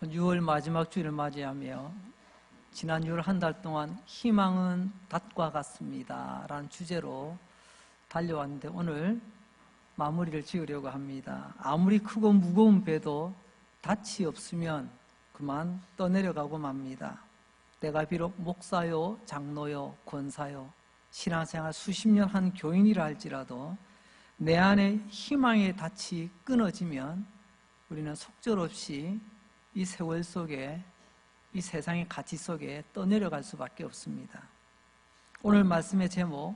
6월 마지막 주일을 맞이하며 지난 6월 한 달 동안 희망은 닷과 같습니다 라는 주제로 달려왔는데 오늘 마무리를 지으려고 합니다. 아무리 크고 무거운 배도 닻이 없으면 그만 떠내려가고 맙니다. 내가 비록 목사요, 장로요, 권사요, 신앙생활 수십 년 한 교인이라 할지라도 내 안에 희망의 닻이 끊어지면 우리는 속절없이 이 세월 속에, 이 세상의 가치 속에 떠내려갈 수밖에 없습니다. 오늘 말씀의 제목,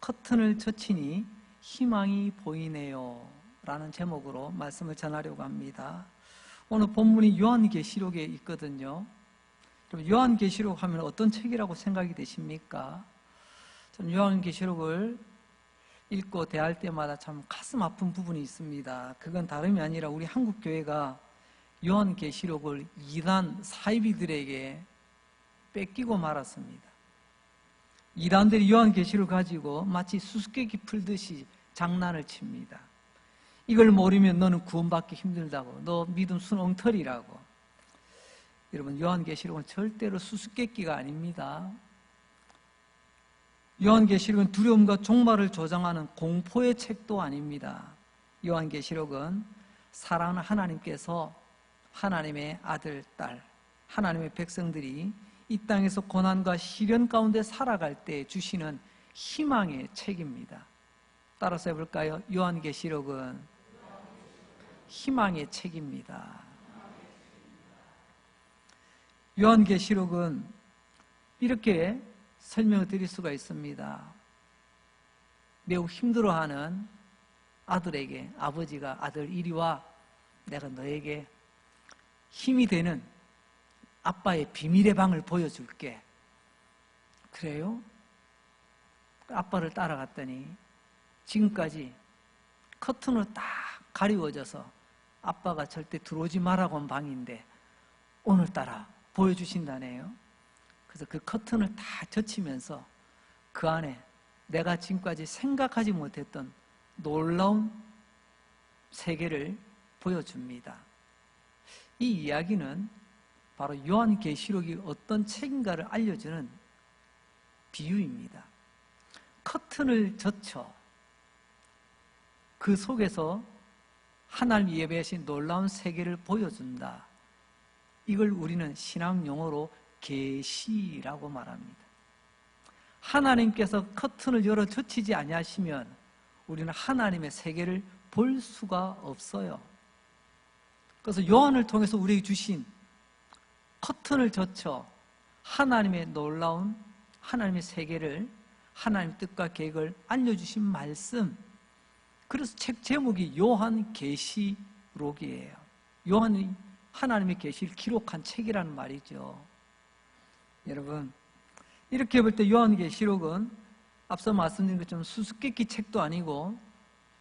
커튼을 젖히니 희망이 보이네요 라는 제목으로 말씀을 전하려고 합니다. 오늘 본문이 요한계시록에 있거든요. 요한계시록 하면 어떤 책이라고 생각이 되십니까? 저는 요한계시록을 읽고 대할 때마다 참 가슴 아픈 부분이 있습니다. 그건 다름이 아니라 우리 한국교회가 요한계시록을 이단 사이비들에게 뺏기고 말았습니다. 이단들이 요한계시록을 가지고 마치 수수께끼 풀듯이 장난을 칩니다. 이걸 모르면 너는 구원받기 힘들다고, 너 믿음 순 엉터리라고. 여러분, 요한계시록은 절대로 수수께끼가 아닙니다. 요한계시록은 두려움과 종말을 조장하는 공포의 책도 아닙니다. 요한계시록은 사랑하는 하나님께서 하나님의 아들, 딸, 하나님의 백성들이 이 땅에서 고난과 시련 가운데 살아갈 때 주시는 희망의 책입니다. 따라서 해볼까요? 요한계시록은 희망의 책입니다. 요한계시록은 이렇게 설명을 드릴 수가 있습니다. 매우 힘들어하는 아들에게 아버지가 아들 이리 와, 내가 너에게 힘이 되는 아빠의 비밀의 방을 보여줄게. 그래요? 아빠를 따라갔더니 지금까지 커튼으로 딱 가리워져서 아빠가 절대 들어오지 말라고 한 방인데 오늘따라 보여주신다네요. 그래서 그 커튼을 다 젖히면서 그 안에 내가 지금까지 생각하지 못했던 놀라운 세계를 보여줍니다. 이 이야기는 바로 요한계시록이 어떤 책인가를 알려주는 비유입니다. 커튼을 젖혀 그 속에서 하나님 예배하신 놀라운 세계를 보여준다. 이걸 우리는 신앙 용어로 계시라고 말합니다. 하나님께서 커튼을 열어 젖히지 아니하시면 우리는 하나님의 세계를 볼 수가 없어요. 그래서 요한을 통해서 우리에게 주신 커튼을 젖혀 하나님의 놀라운 하나님의 세계를, 하나님의 뜻과 계획을 알려주신 말씀, 그래서 책 제목이 요한계시록이에요. 요한이 하나님의 계시를 기록한 책이라는 말이죠. 여러분, 이렇게 볼 때 요한계시록은 앞서 말씀드린 것처럼 수수께끼 책도 아니고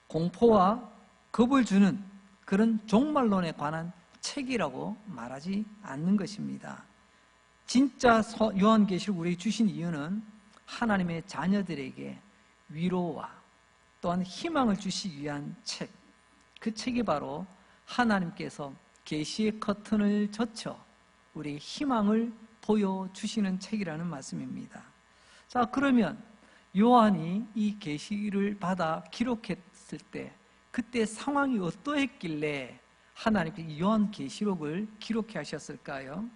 공포와 겁을 주는 그런 종말론에 관한 책이라고 말하지 않는 것입니다. 진짜 요한계시록 우리에게 주신 이유는 하나님의 자녀들에게 위로와 또한 희망을 주시기 위한 책, 그 책이 바로 하나님께서 계시의 커튼을 젖혀 우리에게 희망을 보여주시는 책이라는 말씀입니다. 자, 그러면 요한이 이 계시를 받아 기록했을 때 그때 상황이 어떠했길래 하나님께서 요한계시록을 기록해 하셨을까요?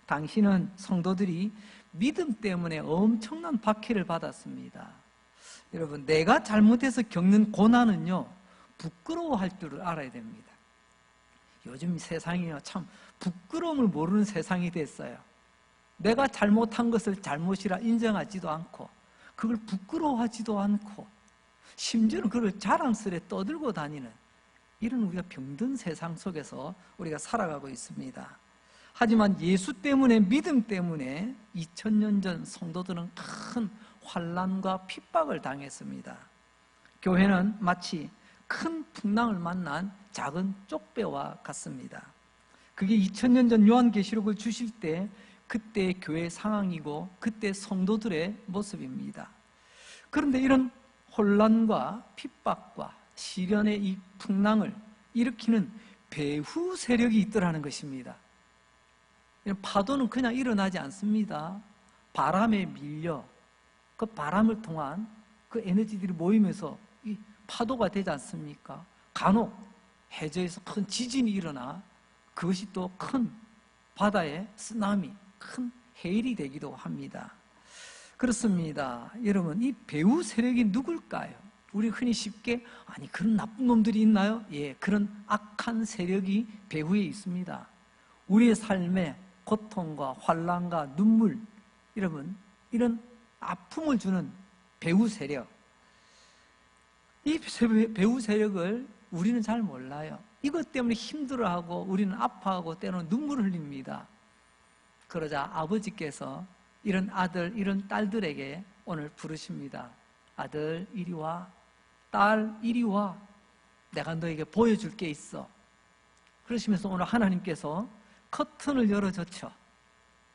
당시는 성도들이 믿음 때문에 엄청난 박해를 받았습니다. 여러분, 내가 잘못해서 겪는 고난은요, 부끄러워할 줄을 알아야 됩니다. 요즘 세상이요, 참 부끄러움을 모르는 세상이 됐어요. 내가 잘못한 것을 잘못이라 인정하지도 않고 그걸 부끄러워하지도 않고 심지어는 그걸 자랑스레 떠들고 다니는 이런 우리가 병든 세상 속에서 우리가 살아가고 있습니다. 하지만 예수 때문에, 믿음 때문에 2000년 전 성도들은 큰 환난과 핍박을 당했습니다. 교회는 마치 큰 풍랑을 만난 작은 쪽배와 같습니다. 그게 2000년 전 요한계시록을 주실 때 그때의 교회 상황이고 그때 성도들의 모습입니다. 그런데 이런 혼란과 핍박과 시련의 이 풍랑을 일으키는 배후 세력이 있더라는 것입니다. 파도는 그냥 일어나지 않습니다. 바람에 밀려 그 바람을 통한 그 에너지들이 모이면서 이 파도가 되지 않습니까? 간혹 해저에서 큰 지진이 일어나 그것이 또 큰 바다의 쓰나미, 큰 해일이 되기도 합니다. 그렇습니다. 여러분, 이 배후 세력이 누굴까요? 우리 흔히 쉽게 아니 그런 나쁜 놈들이 있나요? 예, 그런 악한 세력이 배후에 있습니다. 우리의 삶에 고통과 환난과 눈물, 여러분 이런 아픔을 주는 배후 세력, 이 배후 세력을 우리는 잘 몰라요. 이것 때문에 힘들어하고 우리는 아파하고 때로는 눈물을 흘립니다. 그러자 아버지께서 이런 아들, 이런 딸들에게 오늘 부르십니다. 아들 이리 와, 딸 이리 와, 내가 너에게 보여줄 게 있어. 그러시면서 오늘 하나님께서 커튼을 열어젖혀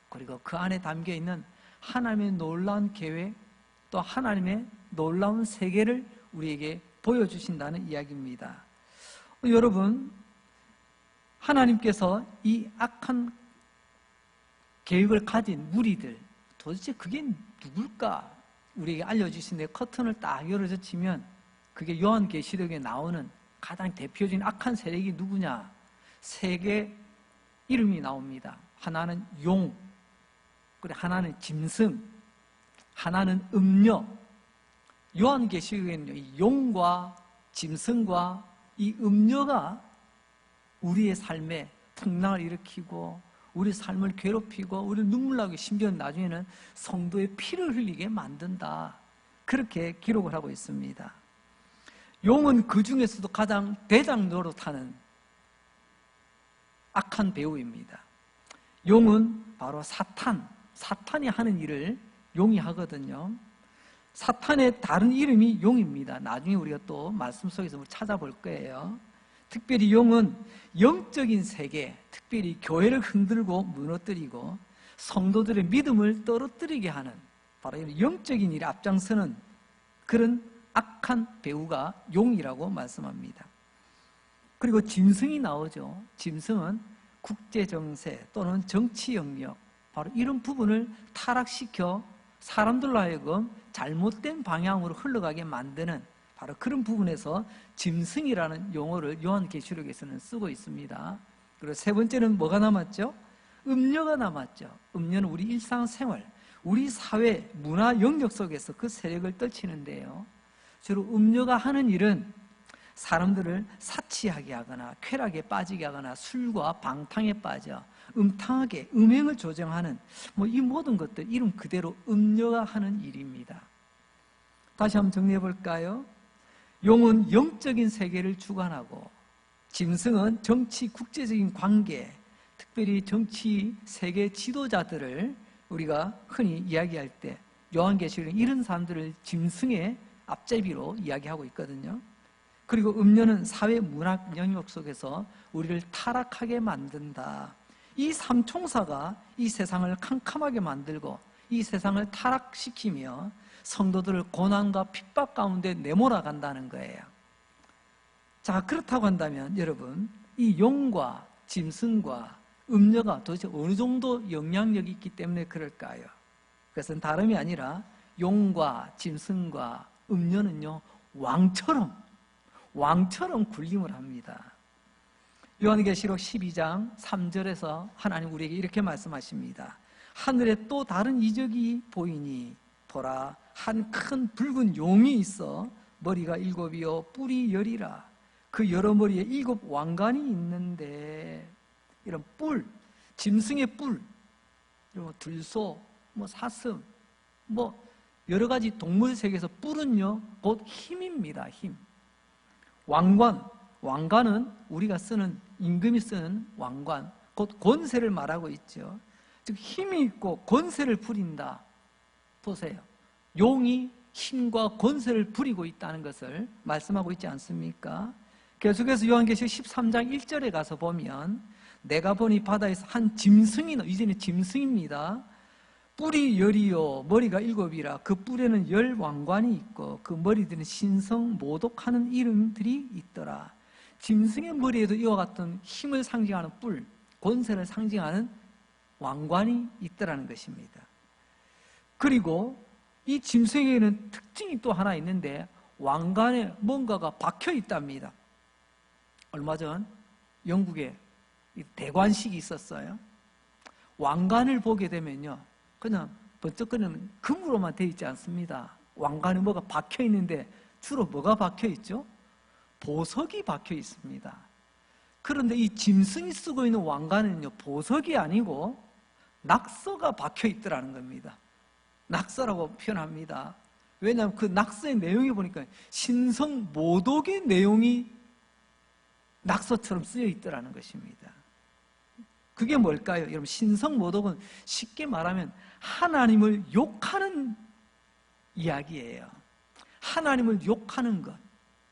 그리고 그 안에 담겨있는 하나님의 놀라운 계획, 또 하나님의 놀라운 세계를 우리에게 보여주신다는 이야기입니다. 여러분, 하나님께서 이 악한 계획을 가진 무리들, 도대체 그게 누굴까? 우리에게 알려주신 커튼을 딱 열어젖히면 그게 요한계시록에 나오는 가장 대표적인 악한 세력이 누구냐? 세 개 이름이 나옵니다. 하나는 용, 그리고 하나는 짐승, 하나는 음녀. 요한계시록에는요, 이 용과 짐승과 이 음녀가 우리의 삶에 풍랑을 일으키고 우리 삶을 괴롭히고 우리를 눈물 나게, 심지어 나중에는 성도의 피를 흘리게 만든다, 그렇게 기록을 하고 있습니다. 용은 그 중에서도 가장 대장 노릇하는 악한 배우입니다. 용은 바로 사탄이 하는 일을 용이 하거든요. 사탄의 다른 이름이 용입니다. 나중에 우리가 또 말씀 속에서 찾아볼 거예요. 특별히 용은 영적인 세계, 특별히 교회를 흔들고 무너뜨리고 성도들의 믿음을 떨어뜨리게 하는 바로 이런 영적인 일에 앞장서는 그런 악한 배우가 용이라고 말씀합니다. 그리고 짐승이 나오죠. 짐승은 국제정세 또는 정치 영역, 바로 이런 부분을 타락시켜 사람들로 하여금 잘못된 방향으로 흘러가게 만드는 바로 그런 부분에서 짐승이라는 용어를 요한계시록에서는 쓰고 있습니다. 그리고 세 번째는 뭐가 남았죠? 음녀가 남았죠. 음녀는 우리 일상생활, 우리 사회, 문화 영역 속에서 그 세력을 떨치는데요. 주로 음녀가 하는 일은 사람들을 사치하게 하거나 쾌락에 빠지게 하거나 술과 방탕에 빠져 음탕하게 음행을 조정하는 이 모든 것들, 이름 그대로 음녀가 하는 일입니다. 다시 한번 정리해 볼까요? 용은 영적인 세계를 주관하고, 짐승은 정치 국제적인 관계, 특별히 정치 세계 지도자들을 우리가 흔히 이야기할 때 요한계시록은 이런 사람들을 짐승의 앞제비로 이야기하고 있거든요. 그리고 음녀는 사회 문학 영역 속에서 우리를 타락하게 만든다. 이 삼총사가 이 세상을 캄캄하게 만들고 이 세상을 타락시키며 성도들을 고난과 핍박 가운데 내몰아간다는 거예요. 자, 그렇다고 한다면 여러분, 이 용과 짐승과 음녀가 도대체 어느 정도 영향력이 있기 때문에 그럴까요? 그것은 다름이 아니라 용과 짐승과 음녀는요, 왕처럼 군림을 합니다. 요한계시록 12장 3절에서 하나님 우리에게 이렇게 말씀하십니다. 하늘에 또 다른 이적이 보이니 보라, 한 큰 붉은 용이 있어 머리가 7이요 뿔이 10이라. 그 여러 머리에 7 왕관이 있는데, 이런 뿔, 짐승의 뿔, 그리고 들소, 사슴, 여러 가지 동물 세계에서 뿔은요 곧 힘입니다. 힘. 왕관은 우리가 쓰는, 임금이 쓰는 왕관, 곧 권세를 말하고 있죠. 즉 힘이 있고 권세를 부린다. 보세요. 용이 힘과 권세를 부리고 있다는 것을 말씀하고 있지 않습니까? 계속해서 요한계시록 13장 1절에 가서 보면, 내가 보니 바다에서 한 짐승이, 이제는 짐승입니다. 뿔이 10이요 머리가 7이라. 그 뿔에는 10 왕관이 있고 그 머리들은 신성 모독하는 이름들이 있더라. 짐승의 머리에도 이와 같은 힘을 상징하는 뿔, 권세를 상징하는 왕관이 있더라는 것입니다. 그리고 이 짐승에게는 특징이 또 하나 있는데 왕관에 뭔가가 박혀 있답니다. 얼마 전 영국에 대관식이 있었어요. 왕관을 보게 되면요, 그냥 번쩍거리는 금으로만 되어 있지 않습니다. 왕관에 뭐가 박혀 있는데 주로 뭐가 박혀 있죠? 보석이 박혀 있습니다. 그런데 이 짐승이 쓰고 있는 왕관은요, 보석이 아니고 낙서가 박혀 있더라는 겁니다. 낙서라고 표현합니다. 왜냐하면 그 낙서의 내용이 보니까 신성모독의 내용이 낙서처럼 쓰여 있더라는 것입니다. 그게 뭘까요? 여러분, 신성모독은 쉽게 말하면 하나님을 욕하는 이야기예요. 하나님을 욕하는 것,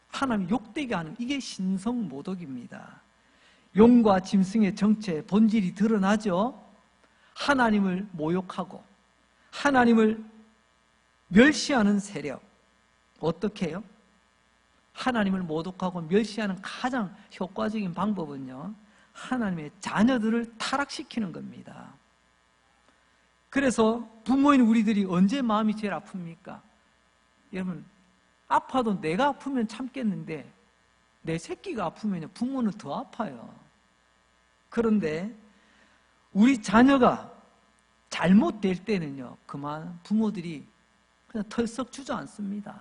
하나님 욕되게 하는, 이게 신성모독입니다. 용과 짐승의 정체, 본질이 드러나죠. 하나님을 모욕하고 하나님을 멸시하는 세력. 어떻게 해요? 하나님을 모독하고 멸시하는 가장 효과적인 방법은요, 하나님의 자녀들을 타락시키는 겁니다. 그래서 부모인 우리들이 언제 마음이 제일 아픕니까? 여러분, 아파도 내가 아프면 참겠는데 내 새끼가 아프면 부모는 더 아파요. 그런데 우리 자녀가 잘못될 때는요, 그만 부모들이 그냥 털썩 주저앉습니다.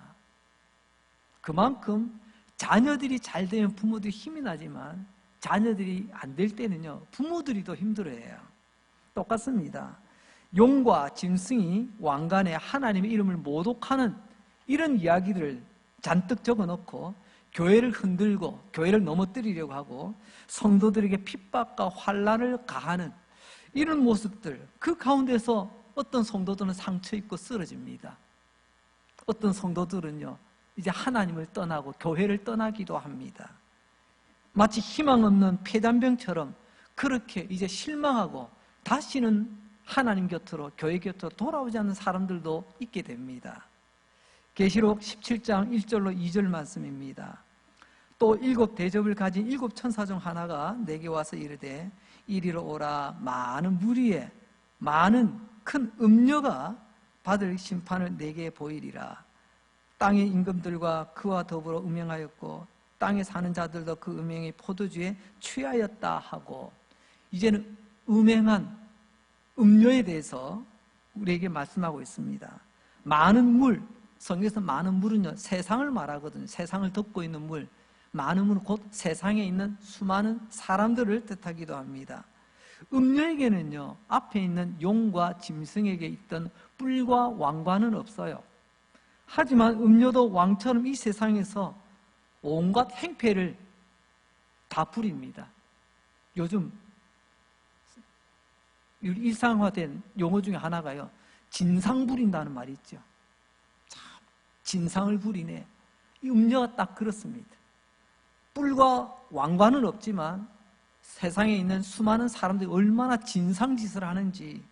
그만큼 자녀들이 잘 되면 부모들이 힘이 나지만 자녀들이 안 될 때는요, 부모들이 더 힘들어해요. 똑같습니다. 용과 짐승이 왕관에 하나님의 이름을 모독하는 이런 이야기들을 잔뜩 적어놓고 교회를 흔들고 교회를 넘어뜨리려고 하고 성도들에게 핍박과 환난을 가하는 이런 모습들, 그 가운데서 어떤 성도들은 상처 입고 쓰러집니다. 어떤 성도들은요, 이제 하나님을 떠나고 교회를 떠나기도 합니다. 마치 희망 없는 폐잔병처럼 그렇게 이제 실망하고 다시는 하나님 곁으로, 교회 곁으로 돌아오지 않는 사람들도 있게 됩니다. 계시록 17장 1절로 2절 말씀입니다. 또 7 대접을 가진 7 천사 중 하나가 내게 와서 이르되 이리로 오라. 많은 무리에 많은 큰 음녀가 받을 심판을 내게 보이리라. 땅의 임금들과 그와 더불어 음행하였고 땅에 사는 자들도 그 음행의 포도주에 취하였다 하고, 이제는 음행한 음료에 대해서 우리에게 말씀하고 있습니다. 많은 물, 성경에서 많은 물은요, 세상을 말하거든요. 세상을 덮고 있는 물, 많은 물은 곧 세상에 있는 수많은 사람들을 뜻하기도 합니다. 음료에게는요, 앞에 있는 용과 짐승에게 있던 뿔과 왕관은 없어요. 하지만 음료도 왕처럼 이 세상에서 온갖 행패를 다 부립니다. 요즘 일상화된 용어 중에 하나가요, 진상 부린다는 말이 있죠. 참, 진상을 부리네. 이 음료가 딱 그렇습니다. 뿔과 왕관은 없지만 세상에 있는 수많은 사람들이 얼마나 진상짓을 하는지,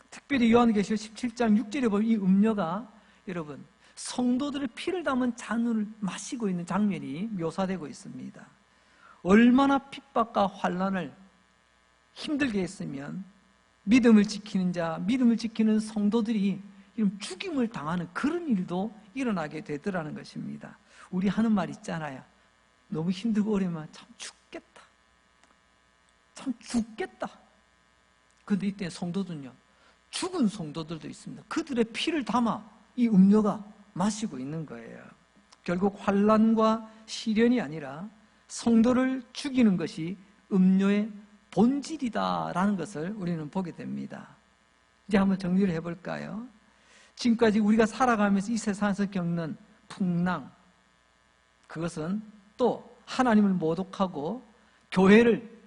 특별히 요한계시록 17장 6절에 보면 이 음료가 여러분 성도들의 피를 담은 잔을 마시고 있는 장면이 묘사되고 있습니다. 얼마나 핍박과 환난을 힘들게 했으면 믿음을 지키는 자, 믿음을 지키는 성도들이 이런 죽임을 당하는 그런 일도 일어나게 되더라는 것입니다. 우리 하는 말 있잖아요. 너무 힘들고 어려우면 참 죽겠다. 참 죽겠다. 그런데 이때 성도들은요, 죽은 성도들도 있습니다. 그들의 피를 담아 이 음료가 마시고 있는 거예요. 결국 환난과 시련이 아니라 성도를 죽이는 것이 음료의 본질이다라는 것을 우리는 보게 됩니다. 이제 한번 정리를 해볼까요? 지금까지 우리가 살아가면서 이 세상에서 겪는 풍랑, 그것은 또 하나님을 모독하고 교회를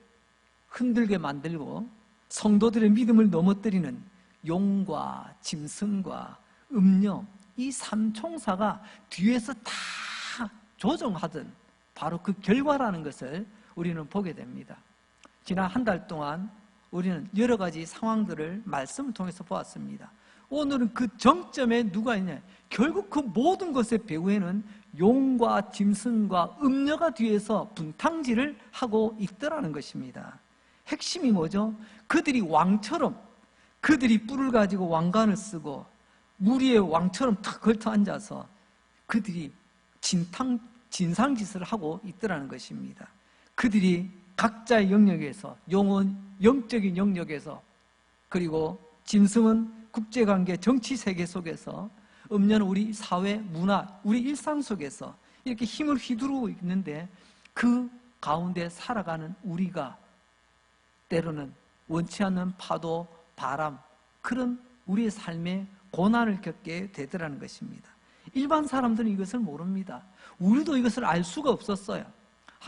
흔들게 만들고 성도들의 믿음을 넘어뜨리는 용과 짐승과 음료, 이 삼총사가 뒤에서 다 조종하던 바로 그 결과라는 것을 우리는 보게 됩니다. 지난 한 달 동안 우리는 여러 가지 상황들을 말씀을 통해서 보았습니다. 오늘은 그 정점에 누가 있냐? 결국 그 모든 것의 배후에는 용과 짐승과 음녀가 뒤에서 분탕질을 하고 있더라는 것입니다. 핵심이 뭐죠? 그들이 왕처럼, 그들이 뿔을 가지고 왕관을 쓰고 물 위에 왕처럼 탁 걸터 앉아서 그들이 진상짓을 하고 있더라는 것입니다. 그들이 각자의 영역에서, 용은 영적인 영역에서, 그리고 짐승은 국제관계, 정치 세계 속에서, 음료는 우리 사회, 문화, 우리 일상 속에서 이렇게 힘을 휘두르고 있는데, 그 가운데 살아가는 우리가 때로는 원치 않는 파도, 바람, 그런 우리의 삶에 고난을 겪게 되더라는 것입니다. 일반 사람들은 이것을 모릅니다. 우리도 이것을 알 수가 없었어요.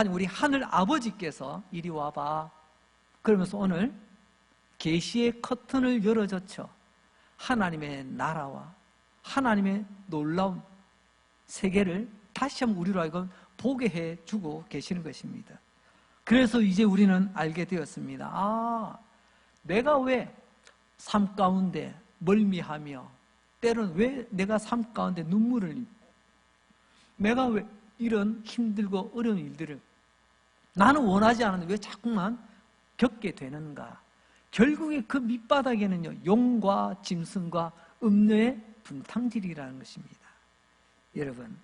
우리 하늘 아버지께서 이리 와봐 그러면서 오늘 계시의 커튼을 열어줬죠. 하나님의 나라와 하나님의 놀라운 세계를 다시 한번 우리로 하여금 보게 해주고 계시는 것입니다. 그래서 이제 우리는 알게 되었습니다. 내가 왜 삶 가운데 멀미하며, 때로는 왜 내가 삶 가운데 눈물을 흘리며, 내가 왜 이런 힘들고 어려운 일들을 나는 원하지 않았는데 왜 자꾸만 겪게 되는가? 결국에 그 밑바닥에는요, 용과 짐승과 음녀의 분탕질이라는 것입니다. 여러분,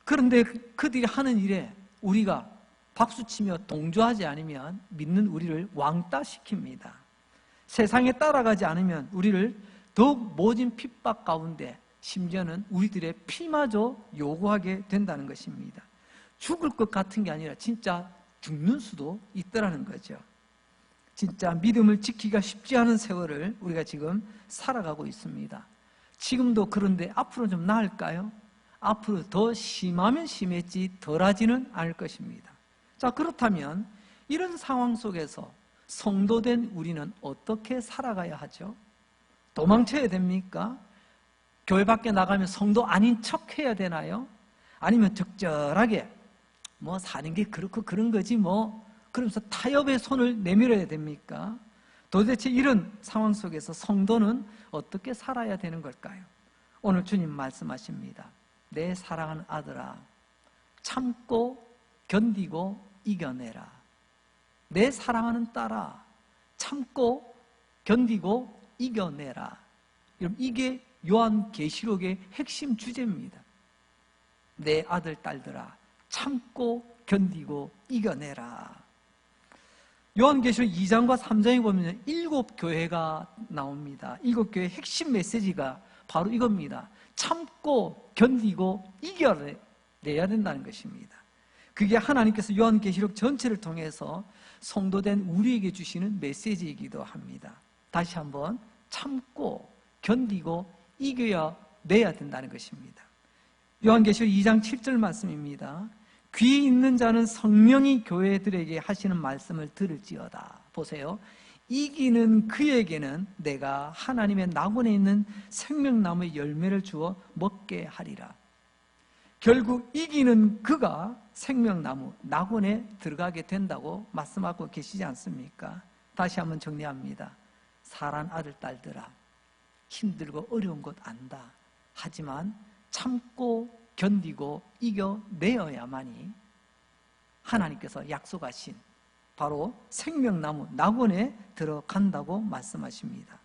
그런데 그들이 하는 일에 우리가 박수치며 동조하지 않으면 믿는 우리를 왕따시킵니다. 세상에 따라가지 않으면 우리를 더욱 모진 핍박 가운데, 심지어는 우리들의 피마저 요구하게 된다는 것입니다. 죽을 것 같은 게 아니라 진짜 죽는 수도 있더라는 거죠. 진짜 믿음을 지키기가 쉽지 않은 세월을 우리가 지금 살아가고 있습니다. 지금도 그런데 앞으로 좀 나을까요? 앞으로 더 심하면 심했지 덜하지는 않을 것입니다. 자, 그렇다면 이런 상황 속에서 성도된 우리는 어떻게 살아가야 하죠? 도망쳐야 됩니까? 교회 밖에 나가면 성도 아닌 척 해야 되나요? 아니면 적절하게 사는 게 그렇고 그런 거지 그러면서 타협의 손을 내밀어야 됩니까? 도대체 이런 상황 속에서 성도는 어떻게 살아야 되는 걸까요? 오늘 주님 말씀하십니다. 내 사랑하는 아들아, 참고 견디고 이겨내라. 내 사랑하는 딸아, 참고 견디고 이겨내라. 여러분, 이게 요한계시록의 핵심 주제입니다. 내 아들, 딸들아, 참고 견디고 이겨내라. 요한계시록 2장과 3장에 보면 7교회가 나옵니다. 7교회의 핵심 메시지가 바로 이겁니다. 참고 견디고 이겨내야 된다는 것입니다. 그게 하나님께서 요한계시록 전체를 통해서 성도된 우리에게 주시는 메시지이기도 합니다. 다시 한번 참고 견디고 이겨내야 된다는 것입니다. 요한계시록 2장 7절 말씀입니다. 귀 있는 자는 성령이 교회들에게 하시는 말씀을 들을지어다. 보세요. 이기는 그에게는 내가 하나님의 낙원에 있는 생명나무의 열매를 주어 먹게 하리라. 결국 이기는 그가 생명나무, 낙원에 들어가게 된다고 말씀하고 계시지 않습니까? 다시 한번 정리합니다. 사랑하는 아들, 딸들아, 힘들고 어려운 것 안다. 하지만 참고 견디고 이겨내어야만이 하나님께서 약속하신 바로 생명나무 낙원에 들어간다고 말씀하십니다.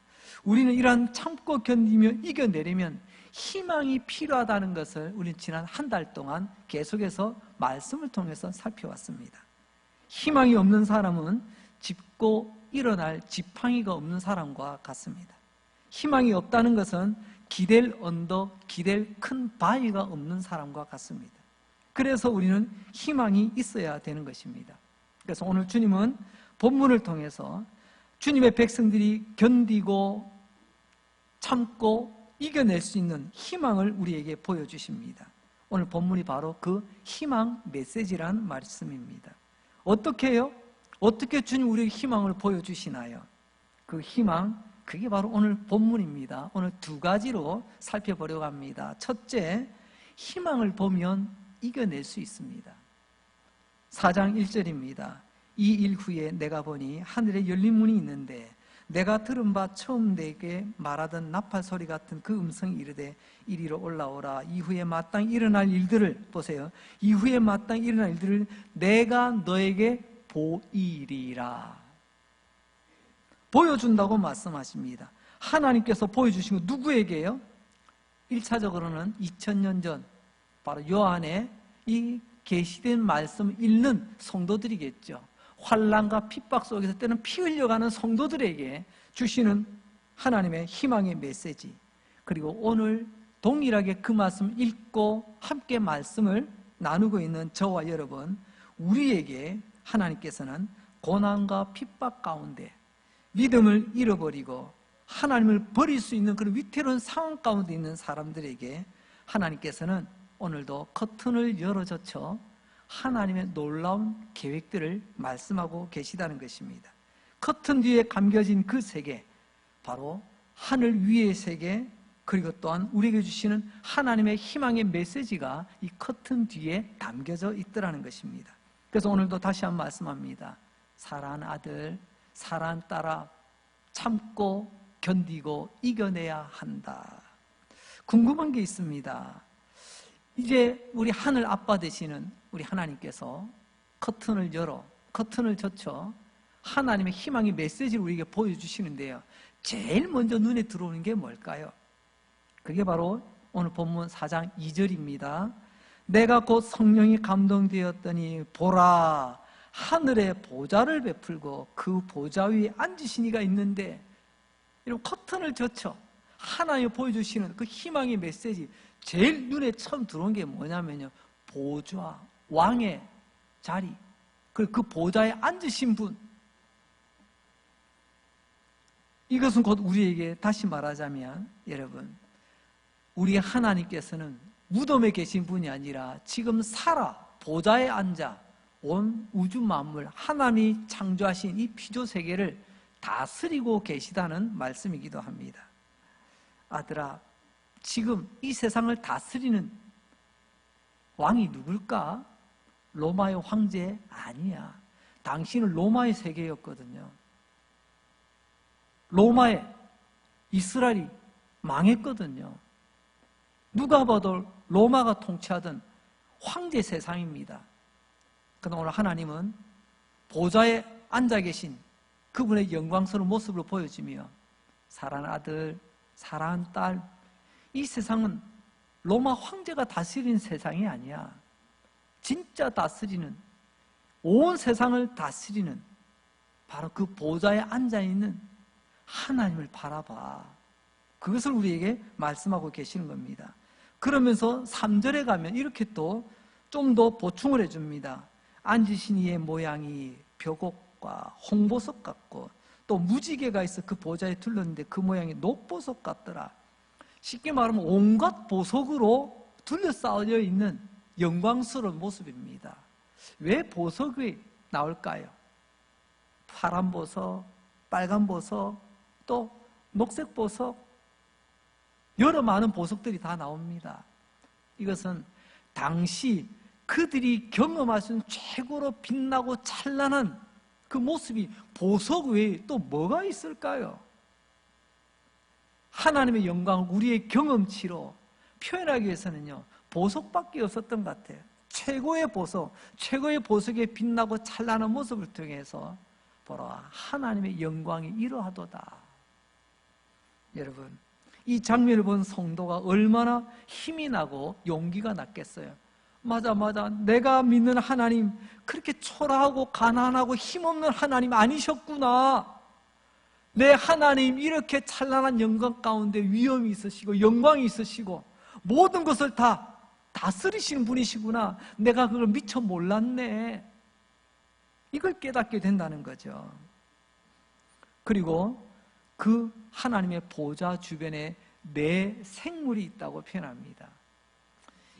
우리는 이러한 참고 견디며 이겨내려면 희망이 필요하다는 것을 우리는 지난 한 달 동안 계속해서 말씀을 통해서 살펴왔습니다. 희망이 없는 사람은 짚고 일어날 지팡이가 없는 사람과 같습니다. 희망이 없다는 것은 기댈 언덕, 기댈 큰 바위가 없는 사람과 같습니다. 그래서 우리는 희망이 있어야 되는 것입니다. 그래서 오늘 주님은 본문을 통해서 주님의 백성들이 견디고 참고 이겨낼 수 있는 희망을 우리에게 보여주십니다. 오늘 본문이 바로 그 희망 메시지란 말씀입니다. 어떻게 해요? 어떻게 주님 우리에게 희망을 보여주시나요? 그 희망, 그게 바로 오늘 본문입니다. 오늘 두 가지로 살펴보려고 합니다. 첫째, 희망을 보면 이겨낼 수 있습니다. 4장 1절입니다. 이 일 후에 내가 보니 하늘에 열린 문이 있는데 내가 들은 바 처음 내게 말하던 나팔 소리 같은 그 음성이 이르되 이리로 올라오라. 이후에 마땅히 일어날 일들을 보세요. 이후에 마땅히 일어날 일들을 내가 너에게 보이리라. 보여준다고 말씀하십니다. 하나님께서 보여주신 거 누구에게요? 1차적으로는 2000년 전 바로 요한의 이 계시된 말씀을 읽는 성도들이겠죠. 환난과 핍박 속에서 때는 피 흘려가는 성도들에게 주시는 하나님의 희망의 메시지, 그리고 오늘 동일하게 그 말씀을 읽고 함께 말씀을 나누고 있는 저와 여러분, 우리에게 하나님께서는 고난과 핍박 가운데 믿음을 잃어버리고 하나님을 버릴 수 있는 그런 위태로운 상황 가운데 있는 사람들에게 하나님께서는 오늘도 커튼을 열어젖혀 하나님의 놀라운 계획들을 말씀하고 계시다는 것입니다. 커튼 뒤에 감겨진 그 세계, 바로 하늘 위의 세계, 그리고 또한 우리에게 주시는 하나님의 희망의 메시지가 이 커튼 뒤에 담겨져 있더라는 것입니다. 그래서 오늘도 다시 한번 말씀합니다. 사랑하는 아들, 사랑하는 딸아, 참고 견디고 이겨내야 한다. 궁금한 게 있습니다. 이제 우리 하늘 아빠 되시는 우리 하나님께서 커튼을 열어, 커튼을 젖혀 하나님의 희망의 메시지를 우리에게 보여주시는데요, 제일 먼저 눈에 들어오는 게 뭘까요? 그게 바로 오늘 본문 4장 2절입니다. 내가 곧 성령이 감동되었더니 보라, 하늘에 보좌를 베풀고 그 보좌 위에 앉으신 이가 있는데, 이런 커튼을 젖혀 하나님이 보여주시는 그 희망의 메시지, 제일 눈에 처음 들어온 게 뭐냐면요, 보좌, 왕의 자리, 그리고 그 보좌에 앉으신 분. 이것은 곧 우리에게 다시 말하자면, 여러분, 우리 하나님께서는 무덤에 계신 분이 아니라 지금 살아 보좌에 앉아 온 우주 만물, 하나님이 창조하신 이 피조 세계를 다스리고 계시다는 말씀이기도 합니다. 아들아, 지금 이 세상을 다스리는 왕이 누굴까? 로마의 황제 아니야. 당신은 로마의 세계였거든요. 로마의 이스라엘이 망했거든요. 누가 봐도 로마가 통치하던 황제 세상입니다. 그러나 오늘 하나님은 보좌에 앉아 계신 그분의 영광스러운 모습을 보여주며, 사랑하는 아들, 사랑하는 딸, 이 세상은 로마 황제가 다스리는 세상이 아니야. 진짜 다스리는, 온 세상을 다스리는 바로 그 보좌에 앉아있는 하나님을 바라봐. 그것을 우리에게 말씀하고 계시는 겁니다. 그러면서 3절에 가면 이렇게 또 좀 더 보충을 해줍니다. 앉으신 이의 모양이 벼곡과 홍보석 같고, 또 무지개가 있어 그 보좌에 둘렀는데 그 모양이 녹보석 같더라. 쉽게 말하면 온갖 보석으로 둘러싸여 있는 영광스러운 모습입니다. 왜 보석이 나올까요? 파란 보석, 빨간 보석, 또 녹색 보석, 여러 많은 보석들이 다 나옵니다. 이것은 당시 그들이 경험할 수 있는 최고로 빛나고 찬란한 그 모습이 보석 외에 또 뭐가 있을까요? 하나님의 영광을 우리의 경험치로 표현하기 위해서는요, 보석밖에 없었던 것 같아요. 최고의 보석, 최고의 보석에 빛나고 찬란한 모습을 통해서 보라, 하나님의 영광이 이러하도다. 여러분, 이 장면을 본 성도가 얼마나 힘이 나고 용기가 났겠어요. 맞아, 내가 믿는 하나님, 그렇게 초라하고 가난하고 힘없는 하나님 아니셨구나. 내 하나님, 이렇게 찬란한 영광 가운데 위엄이 있으시고 영광이 있으시고 모든 것을 다 다스리시는 분이시구나. 내가 그걸 미처 몰랐네. 이걸 깨닫게 된다는 거죠. 그리고 그 하나님의 보좌 주변에 네 생물이 있다고 표현합니다.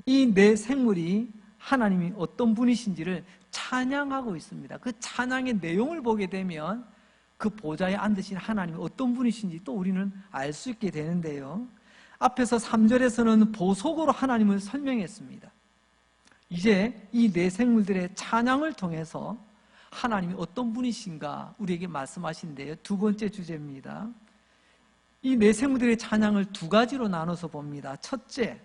이 네 생물이 하나님이 어떤 분이신지를 찬양하고 있습니다. 그 찬양의 내용을 보게 되면 그 보좌에 앉으신 하나님이 어떤 분이신지 또 우리는 알 수 있게 되는데요, 앞에서 3절에서는 보석으로 하나님을 설명했습니다. 이제 이 네 생물들의 찬양을 통해서 하나님이 어떤 분이신가 우리에게 말씀하시는데요, 두 번째 주제입니다. 이 네 생물들의 찬양을 두 가지로 나눠서 봅니다. 첫째,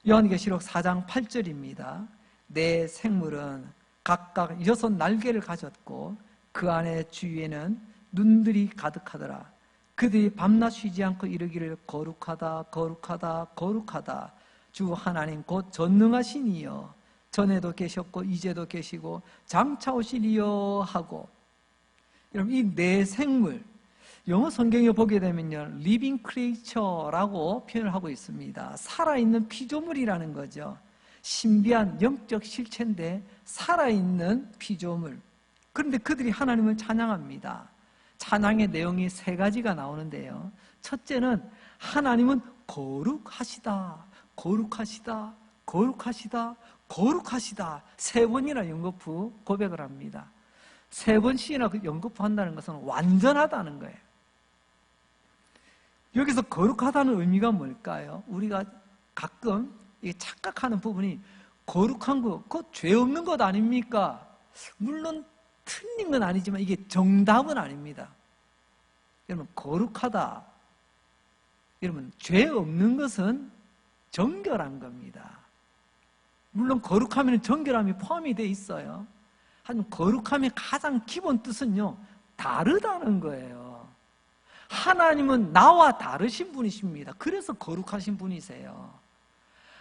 요한계시록 4장 8절입니다. 네 생물은 각각 6 날개를 가졌고 그 안에 주위에는 눈들이 가득하더라. 그들이 밤낮 쉬지 않고 이르기를 거룩하다 거룩하다 거룩하다 주 하나님 곧 전능하신 이여 전에도 계셨고 이제도 계시고 장차 오실 이여 하고. 여러분, 이 네 생물, 영어 성경에 보게 되면요, living creature라고 표현을 하고 있습니다. 살아있는 피조물이라는 거죠. 신비한 영적 실체인데 살아있는 피조물. 그런데 그들이 하나님을 찬양합니다. 찬양의 내용이 세 가지가 나오는데요. 첫째는 하나님은 거룩하시다, 거룩하시다, 거룩하시다, 거룩하시다. 세 번이나 연거푸 고백을 합니다. 세 번씩이나 연거푸 한다는 것은 완전하다는 거예요. 여기서 거룩하다는 의미가 뭘까요? 우리가 가끔 착각하는 부분이 거룩한 거, 그거 죄 없는 것 아닙니까? 물론 틀린 건 아니지만 이게 정답은 아닙니다. 여러분, 거룩하다. 여러분, 죄 없는 것은 정결한 겁니다. 물론 거룩하면 정결함이 포함이 되어 있어요. 하지만 거룩함의 가장 기본 뜻은요, 다르다는 거예요. 하나님은 나와 다르신 분이십니다. 그래서 거룩하신 분이세요.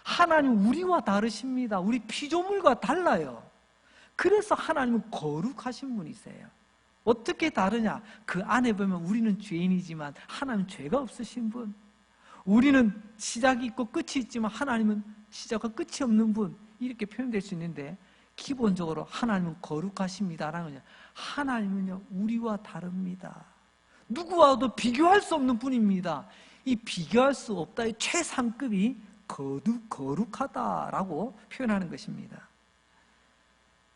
하나님 우리와 다르십니다. 우리 피조물과 달라요. 그래서 하나님은 거룩하신 분이세요. 어떻게 다르냐? 그 안에 보면 우리는 죄인이지만 하나님은 죄가 없으신 분. 우리는 시작이 있고 끝이 있지만 하나님은 시작과 끝이 없는 분. 이렇게 표현될 수 있는데 기본적으로 하나님은 거룩하십니다라는 거죠. 하나님은요, 우리와 다릅니다. 누구와도 비교할 수 없는 분입니다. 이 비교할 수 없다의 최상급이 거룩하다라고 표현하는 것입니다.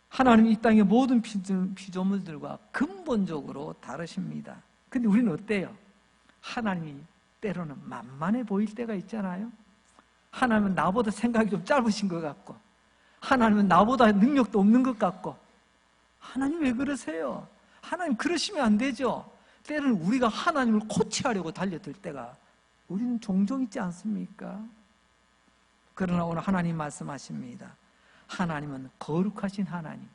하나님이 이 땅의 모든 피조물들과 근본적으로 다르십니다. 근데 우리는 어때요? 하나님이 때로는 만만해 보일 때가 있잖아요. 하나님은 나보다 생각이 좀 짧으신 것 같고, 하나님은 나보다 능력도 없는 것 같고. 하나님 왜 그러세요? 하나님 그러시면 안 되죠. 때로는 우리가 하나님을 코치하려고 달려들 때가 우리는 종종 있지 않습니까? 그러나 오늘 하나님 말씀하십니다. 하나님은 거룩하신 하나님,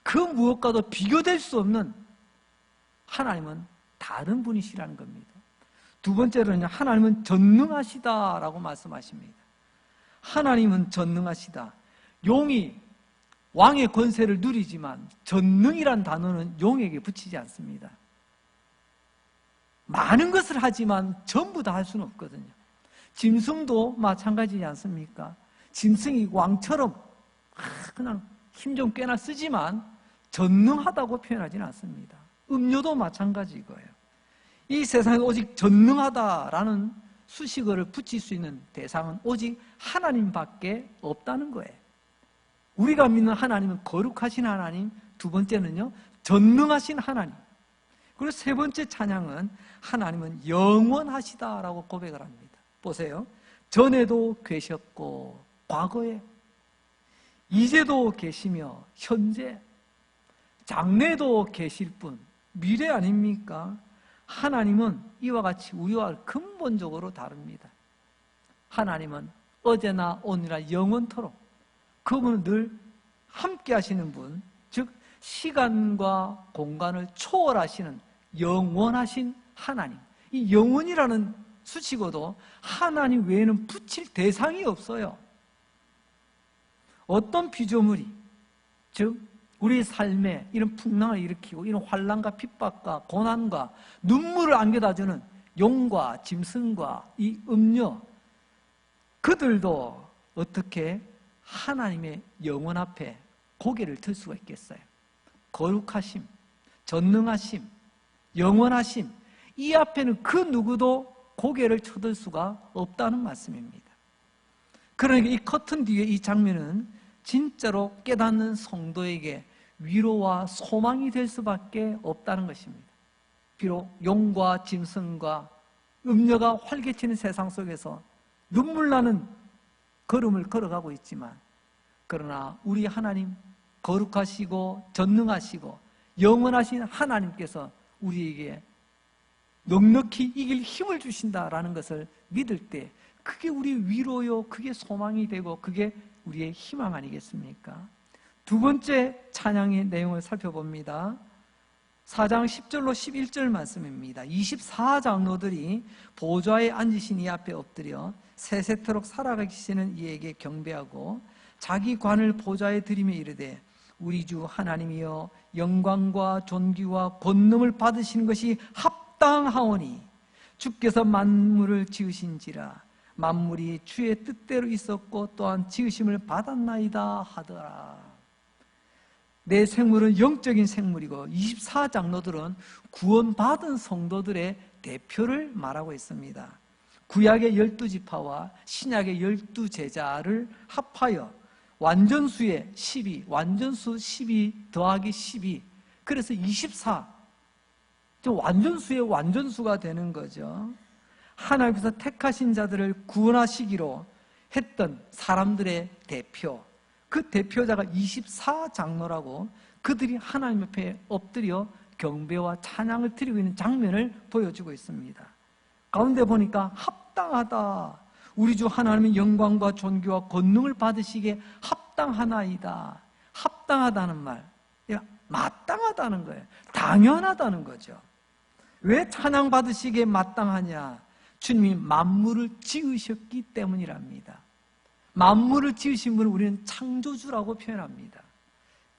그 무엇과도 비교될 수 없는 하나님은 다른 분이시라는 겁니다. 두 번째로는 하나님은 전능하시다라고 말씀하십니다. 하나님은 전능하시다. 용이 왕의 권세를 누리지만 전능이란 단어는 용에게 붙이지 않습니다. 많은 것을 하지만 전부 다 할 수는 없거든요. 짐승도 마찬가지지 않습니까? 짐승이 왕처럼 그냥 힘 좀 꽤나 쓰지만 전능하다고 표현하지는 않습니다. 음료도 마찬가지고요. 이 세상에 오직 전능하다라는 수식어를 붙일 수 있는 대상은 오직 하나님밖에 없다는 거예요. 우리가 믿는 하나님은 거룩하신 하나님, 두 번째는요, 전능하신 하나님. 그리고 세 번째 찬양은 하나님은 영원하시다라고 고백을 합니다. 보세요. 전에도 계셨고 과거에, 이제도 계시며 현재, 장래도 계실 분, 미래 아닙니까? 하나님은 이와 같이 우리와 근본적으로 다릅니다. 하나님은 어제나 오늘이나 영원토록 그분은 늘 함께 하시는 분, 즉 시간과 공간을 초월하시는 영원하신 하나님. 이 영원이라는 수식어도 하나님 외에는 붙일 대상이 없어요. 어떤 피조물이, 즉 우리 삶에 이런 풍랑을 일으키고 이런 환난과 핍박과 고난과 눈물을 안겨다주는 용과 짐승과 이 음녀, 그들도 어떻게 하나님의 영원 앞에 고개를 들 수가 있겠어요? 거룩하심, 전능하심, 영원하심, 이 앞에는 그 누구도 고개를 쳐들 수가 없다는 말씀입니다. 그러니까 이 커튼 뒤에 이 장면은 진짜로 깨닫는 성도에게 위로와 소망이 될 수밖에 없다는 것입니다. 비록 용과 짐승과 음녀가 활개치는 세상 속에서 눈물 나는 걸음을 걸어가고 있지만, 그러나 우리 하나님, 거룩하시고 전능하시고 영원하신 하나님께서 우리에게 넉넉히 이길 힘을 주신다라는 것을 믿을 때 그게 우리 위로요, 그게 소망이 되고 그게 우리의 희망 아니겠습니까? 두 번째 찬양의 내용을 살펴봅니다. 4장 10절로 11절 말씀입니다. 24장로들이 보좌에 앉으신 이 앞에 엎드려 세세토록 살아계시는 이에게 경배하고 자기 관을 보좌에 들이며 이르되 우리 주 하나님이여 영광과 존귀와 권능을 받으시는 것이 합당하오니 주께서 만물을 지으신지라 만물이 주의 뜻대로 있었고 또한 지으심을 받았나이다 하더라. 내 생물은 영적인 생물이고 24장로들은 구원받은 성도들의 대표를 말하고 있습니다. 구약의 12지파와 신약의 12제자를 합하여 완전수의 12, 완전수 12 더하기 12, 그래서 24, 완전수의 완전수가 되는 거죠. 하나님께서 택하신 자들을 구원하시기로 했던 사람들의 대표, 그 대표자가 24장로라고 그들이 하나님 옆에 엎드려 경배와 찬양을 드리고 있는 장면을 보여주고 있습니다. 가운데 보니까 합당하다, 우리 주 하나님의 영광과 존귀와 권능을 받으시기에 합당하나이다. 합당하다는 말, 마땅하다는 거예요. 당연하다는 거죠. 왜 찬양받으시기에 마땅하냐? 주님이 만물을 지으셨기 때문이랍니다. 만물을 지으신 분을 우리는 창조주라고 표현합니다.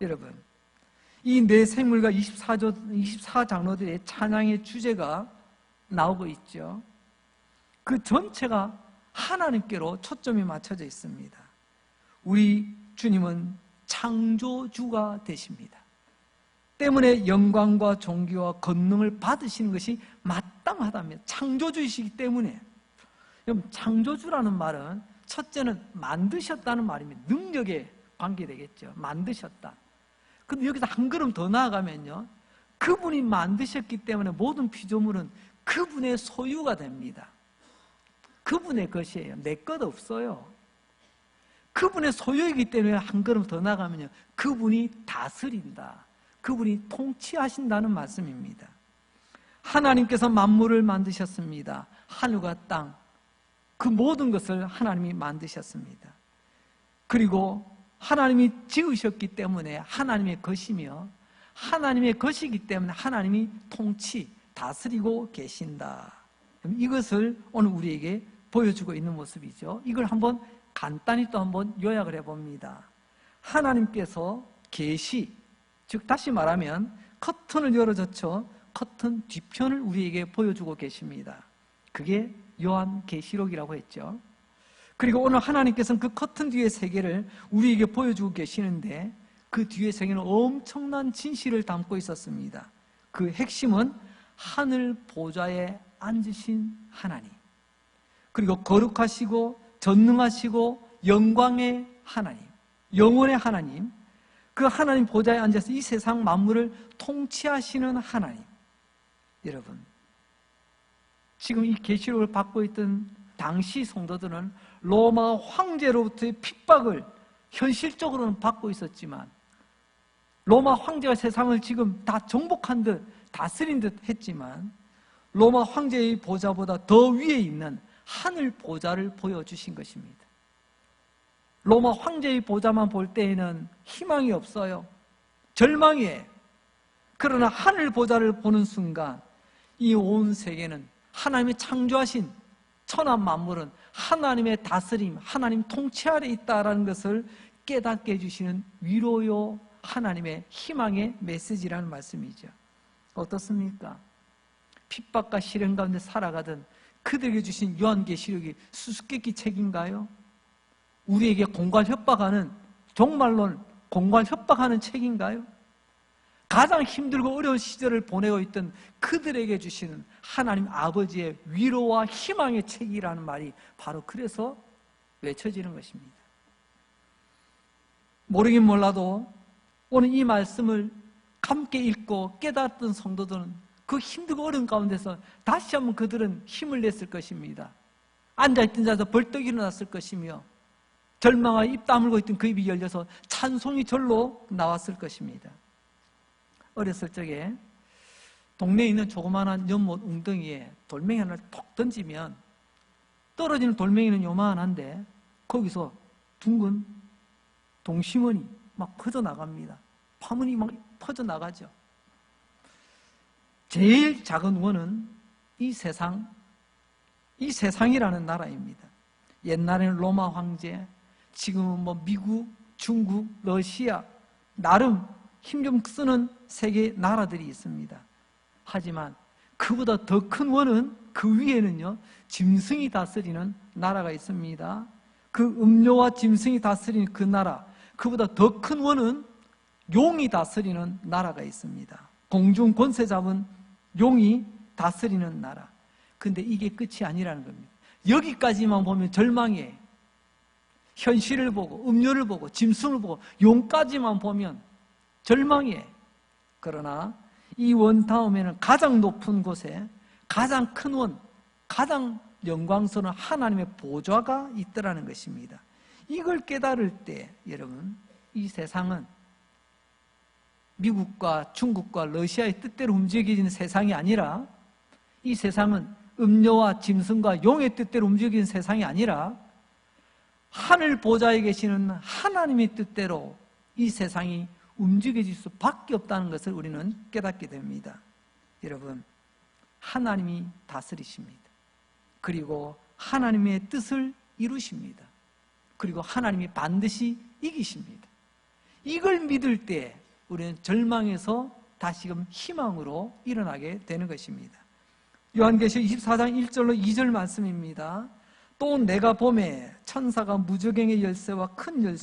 여러분, 이 내 생물과 24장로들의 찬양의 주제가 나오고 있죠. 그 전체가 하나님께로 초점이 맞춰져 있습니다. 우리 주님은 창조주가 되십니다. 때문에 영광과 존귀와 권능을 받으시는 것이 마땅하다며 창조주이시기 때문에. 그럼 창조주라는 말은 첫째는 만드셨다는 말입니다. 능력에 관계되겠죠. 만드셨다. 근데 여기서 한 걸음 더 나아가면요, 그분이 만드셨기 때문에 모든 피조물은 그분의 소유가 됩니다. 그분의 것이에요. 내 것 없어요. 그분의 소유이기 때문에 한 걸음 더 나아가면요, 그분이 다스린다, 그분이 통치하신다는 말씀입니다. 하나님께서 만물을 만드셨습니다. 하늘과 땅, 그 모든 것을 하나님이 만드셨습니다. 그리고 하나님이 지으셨기 때문에 하나님의 것이며 하나님의 것이기 때문에 하나님이 통치, 다스리고 계신다. 이것을 오늘 우리에게 보여주고 있는 모습이죠. 이걸 한번 간단히 또 한번 요약을 해봅니다. 하나님께서 계시, 즉 다시 말하면 커튼을 열어젖혀 커튼 뒤편을 우리에게 보여주고 계십니다. 그게 요한계시록이라고 했죠. 그리고 오늘 하나님께서는 그 커튼 뒤의 세계를 우리에게 보여주고 계시는데 그 뒤의 세계는 엄청난 진실을 담고 있었습니다. 그 핵심은 하늘 보좌에 앉으신 하나님, 그리고 거룩하시고 전능하시고 영광의 하나님, 영원의 하나님, 그 하나님 보좌에 앉아서 이 세상 만물을 통치하시는 하나님. 여러분, 지금 이 계시록을 받고 있던 당시 성도들은 로마 황제로부터의 핍박을 현실적으로는 받고 있었지만, 로마 황제가 세상을 지금 다 정복한 듯 다스린 듯 했지만, 로마 황제의 보좌보다 더 위에 있는 하늘 보좌를 보여주신 것입니다. 로마 황제의 보좌만 볼 때에는 희망이 없어요. 절망이에요. 그러나 하늘 보좌를 보는 순간 이 온 세계는 하나님이 창조하신 천하 만물은 하나님의 다스림, 하나님 통치 아래 있다라는 것을 깨닫게 해주시는 위로요, 하나님의 희망의 메시지라는 말씀이죠. 어떻습니까? 핍박과 시련 가운데 살아가던 그들에게 주신 요한계시록이 수수께끼 책인가요? 우리에게 공갈 협박하는, 정말로 공갈 협박하는 책인가요? 가장 힘들고 어려운 시절을 보내고 있던 그들에게 주시는 하나님 아버지의 위로와 희망의 책이라는 말이 바로 그래서 외쳐지는 것입니다. 모르긴 몰라도 오늘 이 말씀을 함께 읽고 깨달았던 성도들은 그 힘들고 어려운 가운데서 다시 한번 그들은 힘을 냈을 것입니다. 앉아있던 자에서 벌떡 일어났을 것이며 절망하여 입 다물고 있던 그 입이 열려서 찬송이 절로 나왔을 것입니다. 어렸을 적에 동네에 있는 조그마한 연못 웅덩이에 돌멩이 하나를 톡 던지면 떨어지는 돌멩이는 요만한데 거기서 둥근 동심원이 막 퍼져나갑니다. 파문이 막 퍼져나가죠. 제일 작은 원은 이 세상이라는 나라입니다. 옛날에는 로마 황제, 지금은 뭐 미국, 중국, 러시아, 나름 힘 좀 쓰는 세계 나라들이 있습니다. 하지만 그보다 더 큰 원은 그 위에는요, 짐승이 다스리는 나라가 있습니다. 그 음료와 짐승이 다스리는 그 나라, 그보다 더 큰 원은 용이 다스리는 나라가 있습니다. 공중 권세 잡은 용이 다스리는 나라. 근데 이게 끝이 아니라는 겁니다. 여기까지만 보면 절망이에요. 현실을 보고 음료를 보고 짐승을 보고 용까지만 보면 절망이에요. 그러나 이 원 다음에는 가장 높은 곳에 가장 큰 원, 가장 영광스러운 하나님의 보좌가 있더라는 것입니다. 이걸 깨달을 때 여러분, 이 세상은 미국과 중국과 러시아의 뜻대로 움직이는 세상이 아니라, 이 세상은 음료와 짐승과 용의 뜻대로 움직이는 세상이 아니라 하늘 보좌에 계시는 하나님의 뜻대로 이 세상이 움직여질 수밖에 없다는 것을 우리는 깨닫게 됩니다. 여러분, 하나님이 다스리십니다. 그리고 하나님의 뜻을 이루십니다. 그리고 하나님이 반드시 이기십니다. 이걸 믿을 때 우리는 절망에서 다시금 희망으로 일어나게 되는 것입니다. 요한계시록 24장 1절로 2절 말씀입니다. 또 내가 보매 천사가 무저갱의 열쇠와 큰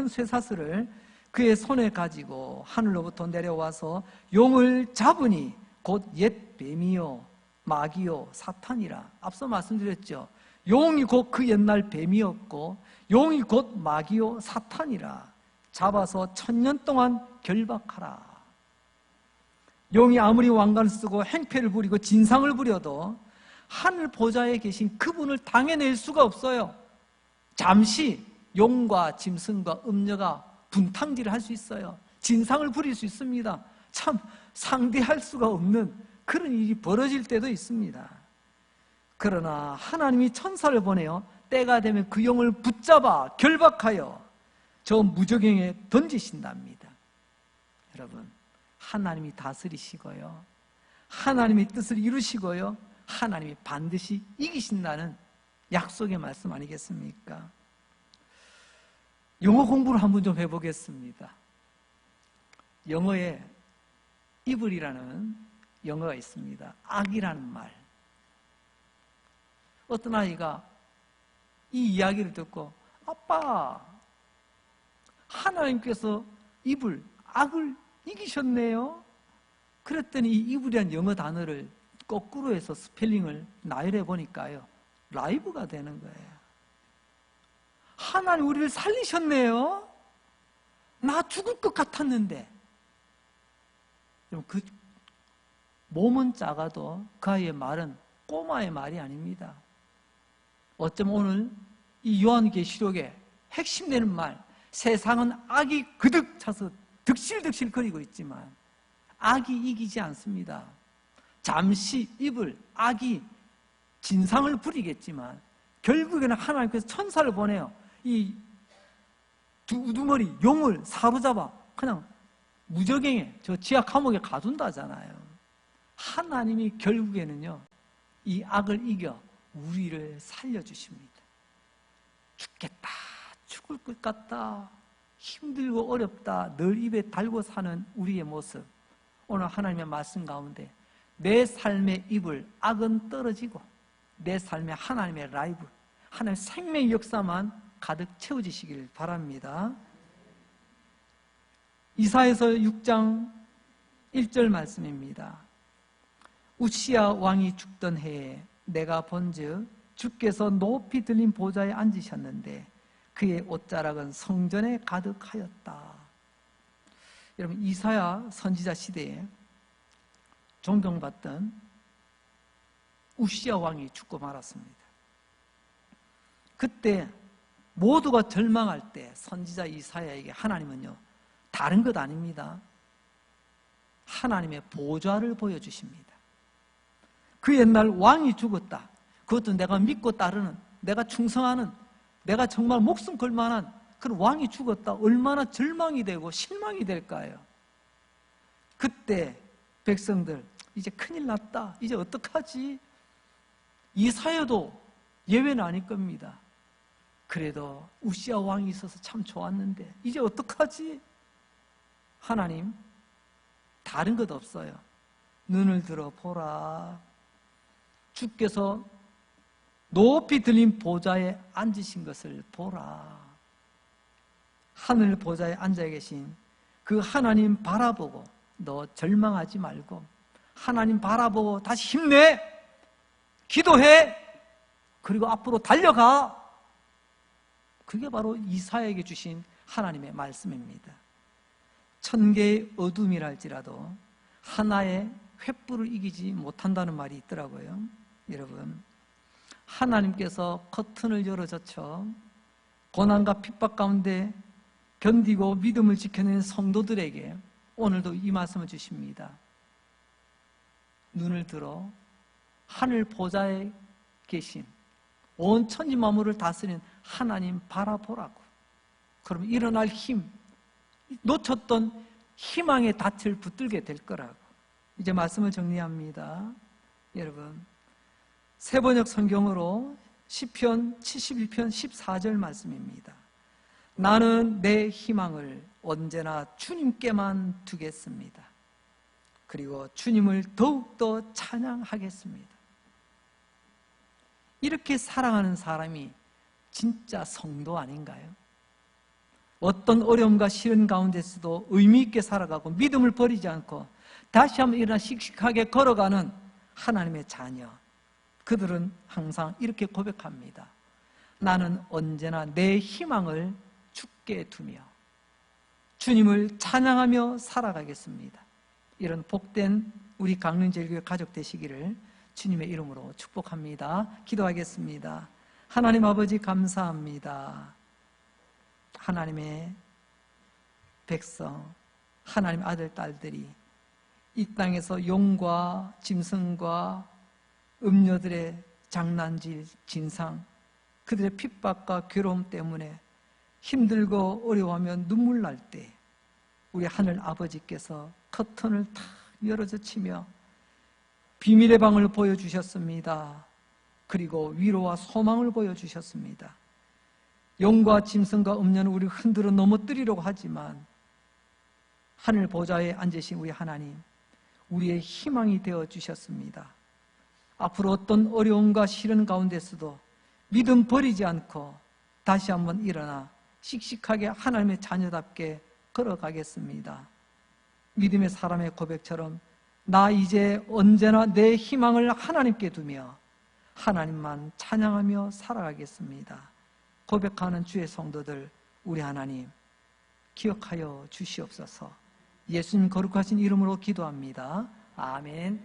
쇠사슬을 그의 손에 가지고 하늘로부터 내려와서 용을 잡으니 곧 옛 뱀이요 마귀요 사탄이라. 앞서 말씀드렸죠. 용이 곧 그 옛날 뱀이었고 용이 곧 마귀요 사탄이라. 잡아서 1000년 동안 결박하라. 용이 아무리 왕관을 쓰고 행패를 부리고 진상을 부려도 하늘 보좌에 계신 그분을 당해낼 수가 없어요. 잠시 용과 짐승과 음녀가 분탕질을 할 수 있어요. 진상을 부릴 수 있습니다. 참 상대할 수가 없는 그런 일이 벌어질 때도 있습니다. 그러나 하나님이 천사를 보내어 때가 되면 그 용을 붙잡아 결박하여 저 무저갱에 던지신답니다. 여러분, 하나님이 다스리시고요, 하나님의 뜻을 이루시고요, 하나님이 반드시 이기신다는 약속의 말씀 아니겠습니까? 영어 공부를 한번 좀 해보겠습니다. 영어에 evil이라는 영어가 있습니다. 악이라는 말. 어떤 아이가 이 이야기를 듣고, 아빠, 하나님께서 evil, 악을 이기셨네요. 그랬더니 이 evil이라는 영어 단어를 거꾸로 해서 스펠링을 나열해 보니까요, 라이브가 되는 거예요. 하나님 우리를 살리셨네요. 나 죽을 것 같았는데. 그 몸은 작아도 그 아이의 말은 꼬마의 말이 아닙니다. 어쩌면 오늘 이 요한계시록의 핵심 되는 말, 세상은 악이 그득 차서 득실득실 거리고 있지만 악이 이기지 않습니다. 잠시 입을 악이 진상을 부리겠지만 결국에는 하나님께서 천사를 보내요. 이 우두머리 용을 사로잡아 그냥 무저갱에 저 지하 감옥에 가둔다잖아요. 하나님이 결국에는요, 이 악을 이겨 우리를 살려주십니다. 죽겠다, 죽을 것 같다, 힘들고 어렵다, 늘 입에 달고 사는 우리의 모습, 오늘 하나님의 말씀 가운데 내 삶의 입을 악은 떨어지고 내 삶의 하나님의 라이브, 하나님의 생명의 역사만 가득 채워지시길 바랍니다. 이사야서 6장 1절 말씀입니다. 우시야 왕이 죽던 해에 내가 본즉 주께서 높이 들린 보좌에 앉으셨는데 그의 옷자락은 성전에 가득하였다. 여러분, 이사야 선지자 시대에 존경받던 우시야 왕이 죽고 말았습니다. 그때 모두가 절망할 때 선지자 이사야에게 하나님은요, 다른 것 아닙니다. 하나님의 보좌를 보여주십니다. 그 옛날 왕이 죽었다. 그것도 내가 믿고 따르는, 내가 충성하는, 내가 정말 목숨 걸 만한 그런 왕이 죽었다. 얼마나 절망이 되고 실망이 될까요? 그때 백성들, 이제 큰일 났다. 이제 어떡하지? 이사야도 예외는 아닐 겁니다. 그래도 우시아 왕이 있어서 참 좋았는데 이제 어떡하지? 하나님, 다른 것 없어요. 눈을 들어 보라. 주께서 높이 들린 보좌에 앉으신 것을 보라. 하늘 보좌에 앉아 계신 그 하나님 바라보고 너 절망하지 말고 하나님 바라보고 다시 힘내, 기도해, 그리고 앞으로 달려가. 그게 바로 이사야에게 주신 하나님의 말씀입니다. 1000개의 어둠이랄지라도 하나의 횃불을 이기지 못한다는 말이 있더라고요. 여러분, 하나님께서 커튼을 열어젖혀 고난과 핍박 가운데 견디고 믿음을 지켜낸 성도들에게 오늘도 이 말씀을 주십니다. 눈을 들어 하늘 보좌에 계신 온 천지 만물을 다스리는 하나님 바라보라고. 그럼 일어날 힘, 놓쳤던 희망의 닻을 붙들게 될 거라고. 이제 말씀을 정리합니다. 여러분, 세번역 성경으로 시편 71편 14절 말씀입니다. 나는 내 희망을 언제나 주님께만 두겠습니다. 그리고 주님을 더욱더 찬양하겠습니다. 이렇게 사랑하는 사람이 진짜 성도 아닌가요? 어떤 어려움과 시련 가운데서도 의미 있게 살아가고 믿음을 버리지 않고 다시 한번 일어나 씩씩하게 걸어가는 하나님의 자녀, 그들은 항상 이렇게 고백합니다. 나는 언제나 내 희망을 주께 두며 주님을 찬양하며 살아가겠습니다. 이런 복된 우리 강릉제일교회 가족 되시기를 주님의 이름으로 축복합니다. 기도하겠습니다. 하나님 아버지 감사합니다. 하나님의 백성, 하나님 아들, 딸들이 이 땅에서 용과 짐승과 음녀들의 장난질, 진상, 그들의 핍박과 괴로움 때문에 힘들고 어려워하며 눈물 날 때 우리 하늘 아버지께서 커튼을 탁 열어젖히며 비밀의 방을 보여주셨습니다. 그리고 위로와 소망을 보여주셨습니다. 용과 짐승과 음녀는 우리를 흔들어 넘어뜨리려고 하지만 하늘 보좌에 앉으신 우리 하나님, 우리의 희망이 되어주셨습니다. 앞으로 어떤 어려움과 시련 가운데서도 믿음 버리지 않고 다시 한번 일어나 씩씩하게 하나님의 자녀답게 걸어가겠습니다. 믿음의 사람의 고백처럼 나 이제 언제나 내 희망을 하나님께 두며 하나님만 찬양하며 살아가겠습니다. 고백하는 주의 성도들, 우리 하나님 기억하여 주시옵소서. 예수님 거룩하신 이름으로 기도합니다. 아멘.